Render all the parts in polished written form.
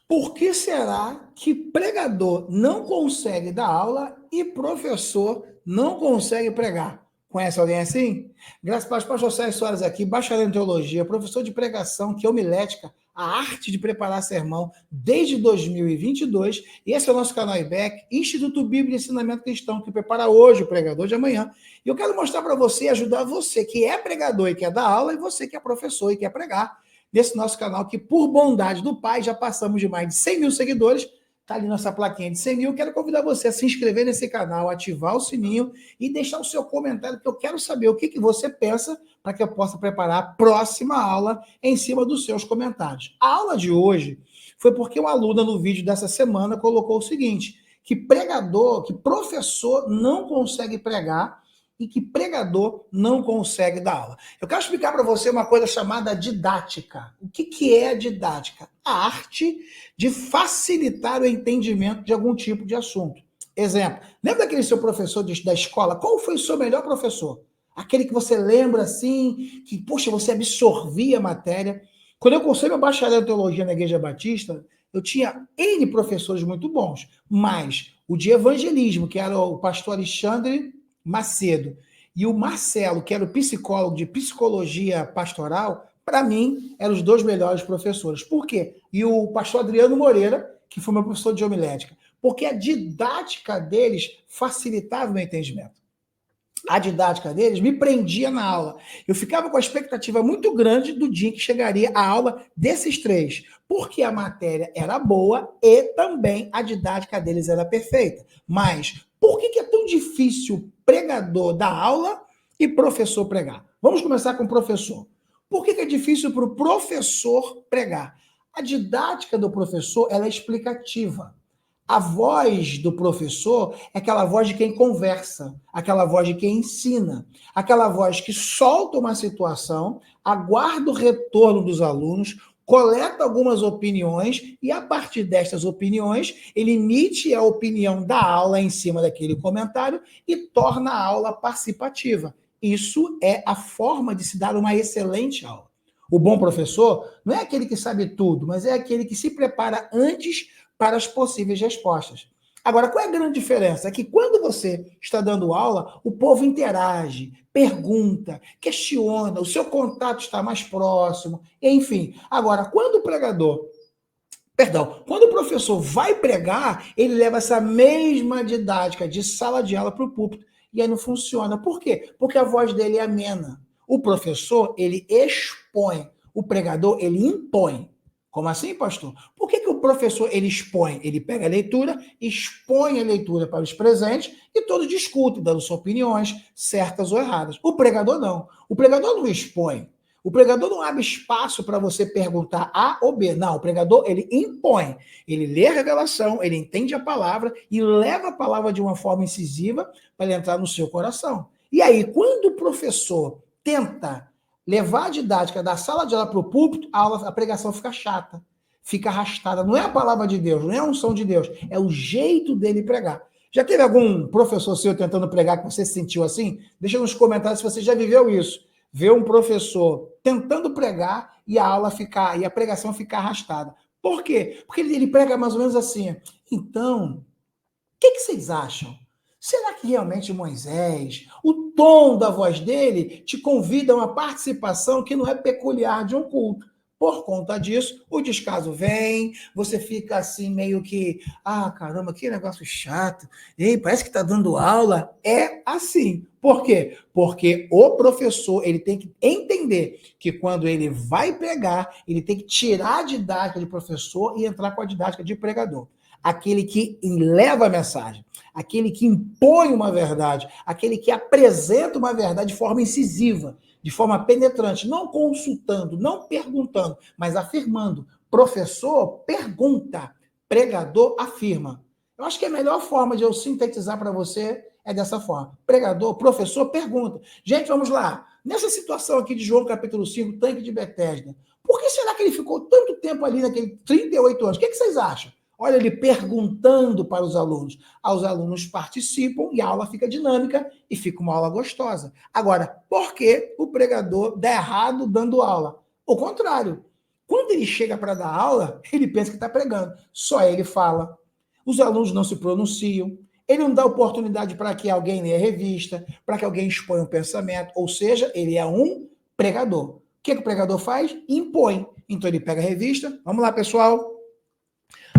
Por que será que pregador não consegue dar aula e professor não consegue pregar? Conhece alguém assim? Graças a Deus, pastor Sérgio Soares aqui, bacharel em teologia, professor de pregação, que é homilética, a arte de preparar sermão desde 2022. E esse é o nosso canal IBEC, Instituto Bíblia e Ensinamento Cristão, que prepara hoje o pregador de amanhã. E eu quero mostrar para você, ajudar você que é pregador e quer dar aula, e você que é professor e quer pregar, desse nosso canal, que por bondade do Pai, já passamos de mais de 100 mil seguidores, tá ali nossa plaquinha de 100 mil, quero convidar você a se inscrever nesse canal, ativar o sininho e deixar o seu comentário, que eu quero saber o que você pensa, para que eu possa preparar a próxima aula em cima dos seus comentários. A aula de hoje foi porque uma aluna no vídeo dessa semana colocou o seguinte, que pregador, que professor não consegue pregar e que pregador não consegue dar aula. Eu quero explicar para você uma coisa chamada didática. O que é a didática? A arte de facilitar o entendimento de algum tipo de assunto. Exemplo, lembra daquele seu professor da escola? Qual foi o seu melhor professor? Aquele que você lembra assim, que, poxa, você absorvia a matéria. Quando eu cursei meu bacharel em teologia na Igreja Batista, eu tinha N professores muito bons, mas o de evangelismo, que era o pastor Alexandre Macedo, e o Marcelo, que era o psicólogo de psicologia pastoral, para mim, eram os dois melhores professores. Por quê? E o pastor Adriano Moreira, que foi meu professor de homilética, porque a didática deles facilitava o meu entendimento. A didática deles me prendia na aula. Eu ficava com a expectativa muito grande do dia que chegaria a aula desses três, porque a matéria era boa e também a didática deles era perfeita. Mas por que é tão difícil pregador dar aula e professor pregar? Vamos começar com o professor. Por que é difícil para o professor pregar? A didática do professor ela é explicativa. A voz do professor é aquela voz de quem conversa, aquela voz de quem ensina, aquela voz que solta uma situação, aguarda o retorno dos alunos, coleta algumas opiniões e, a partir destas opiniões, ele emite a opinião da aula em cima daquele comentário e torna a aula participativa. Isso é a forma de se dar uma excelente aula. O bom professor não é aquele que sabe tudo, mas é aquele que se prepara antes para as possíveis respostas. Agora, qual é a grande diferença? É que quando você está dando aula, o povo interage, pergunta, questiona, o seu contato está mais próximo, enfim. Agora, quando o pregador, perdão, quando o professor vai pregar, ele leva essa mesma didática de sala de aula para o púlpito. E aí não funciona. Por quê? Porque a voz dele é amena. O professor, ele expõe. O pregador, ele impõe. Como assim, pastor? Por que o professor ele expõe? Ele pega a leitura, expõe a leitura para os presentes e todos discutem, dando suas opiniões, certas ou erradas. O pregador não. O pregador não expõe. O pregador não abre espaço para você perguntar A ou B. Não, o pregador ele impõe. Ele lê a revelação, ele entende a palavra e leva a palavra de uma forma incisiva para entrar no seu coração. E aí, quando o professor tenta levar a didática da sala de aula para o púlpito, a pregação fica chata, fica arrastada. Não é a palavra de Deus, não é a unção de Deus, é o jeito dele pregar. Já teve algum professor seu tentando pregar que você se sentiu assim? Deixa nos comentários se você já viveu isso. Ver um professor tentando pregar e a aula ficar, e a pregação ficar arrastada. Por quê? Porque ele prega mais ou menos assim. Então, o que vocês acham? Será que realmente Moisés, o tom da voz dele, te convida a uma participação que não é peculiar de um culto? Por conta disso, o descaso vem, você fica assim meio que, caramba, que negócio chato, ei, parece que está dando aula. É assim. Por quê? Porque o professor ele tem que entender que quando ele vai pregar, ele tem que tirar a didática de professor e entrar com a didática de pregador. Aquele que leva a mensagem, aquele que impõe uma verdade, aquele que apresenta uma verdade de forma incisiva, de forma penetrante, não consultando, não perguntando, mas afirmando. Professor pergunta, pregador afirma. Eu acho que a melhor forma de eu sintetizar para você é dessa forma. Pregador, professor pergunta. Gente, vamos lá. Nessa situação aqui de João capítulo 5, tanque de Betesda, por que será que ele ficou tanto tempo ali naquele 38 anos? O que vocês acham? Olha ele perguntando para os alunos. Os alunos participam e a aula fica dinâmica e fica uma aula gostosa. Agora, por que o pregador dá errado dando aula? O contrário. Quando ele chega para dar aula, ele pensa que está pregando. Só ele fala. Os alunos não se pronunciam. Ele não dá oportunidade para que alguém leia a revista, para que alguém exponha um pensamento. Ou seja, ele é um pregador. O que o pregador faz? Impõe. Então ele pega a revista. Vamos lá, pessoal.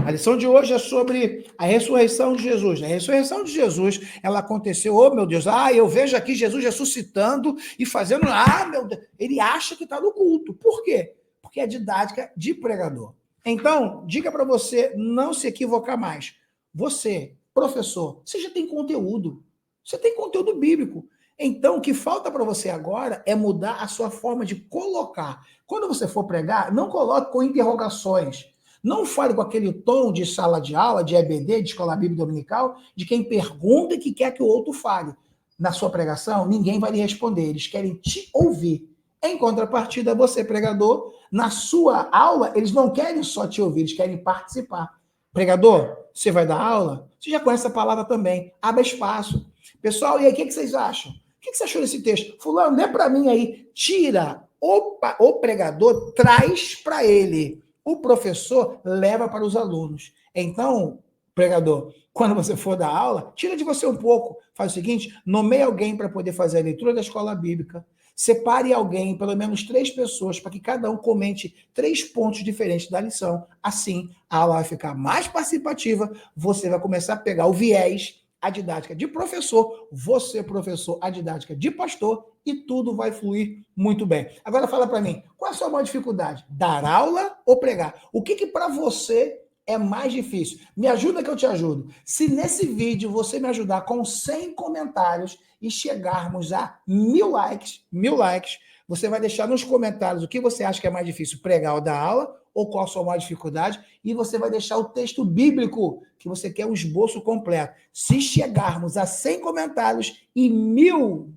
A lição de hoje é sobre a ressurreição de Jesus. A ressurreição de Jesus, ela aconteceu, oh meu Deus, eu vejo aqui Jesus ressuscitando e fazendo, meu Deus, ele acha que está no culto. Por quê? Porque é didática de pregador. Então, dica para você não se equivocar mais. Você, professor, você já tem conteúdo. Você tem conteúdo bíblico. Então, o que falta para você agora é mudar a sua forma de colocar. Quando você for pregar, não coloque com interrogações. Não fale com aquele tom de sala de aula, de EBD, de escola bíblica dominical, de quem pergunta e que quer que o outro fale. Na sua pregação, ninguém vai lhe responder, eles querem te ouvir. Em contrapartida, você, pregador, na sua aula, eles não querem só te ouvir, eles querem participar. Pregador, você vai dar aula? Você já conhece essa palavra também. Abra espaço. Pessoal, e aí, o que vocês acham? O que você achou desse texto? Fulano, lê para mim aí. Tira o pregador, traz para ele. O professor leva para os alunos. Então, pregador, quando você for dar aula, tira de você um pouco. Faz o seguinte, nomeie alguém para poder fazer a leitura da escola bíblica. Separe alguém, pelo menos 3 pessoas, para que cada um comente 3 pontos diferentes da lição. Assim, a aula vai ficar mais participativa, você vai começar a pegar o viés, a didática de professor, você, professor, a didática de pastor, e tudo vai fluir muito bem. Agora fala para mim, qual é a sua maior dificuldade? Dar aula ou pregar? O que para você é mais difícil? Me ajuda que eu te ajudo. Se nesse vídeo você me ajudar com 100 comentários e chegarmos a 1.000 likes, você vai deixar nos comentários o que você acha que é mais difícil, pregar ou dar aula, ou qual a sua maior dificuldade, e você vai deixar o texto bíblico, que você quer o esboço completo. Se chegarmos a 100 comentários e 1.000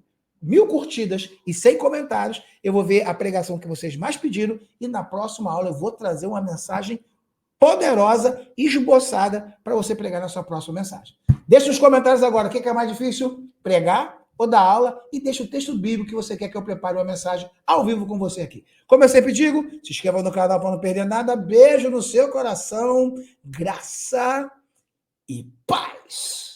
curtidas e 100 comentários, eu vou ver a pregação que vocês mais pediram, e na próxima aula eu vou trazer uma mensagem poderosa, esboçada, para você pregar na sua próxima mensagem. Deixa nos comentários agora, o que é mais difícil, pregar ou dar aula, e deixa o texto bíblico que você quer que eu prepare uma mensagem ao vivo com você aqui. Como eu sempre digo, se inscreva no canal para não perder nada, beijo no seu coração, graça e paz.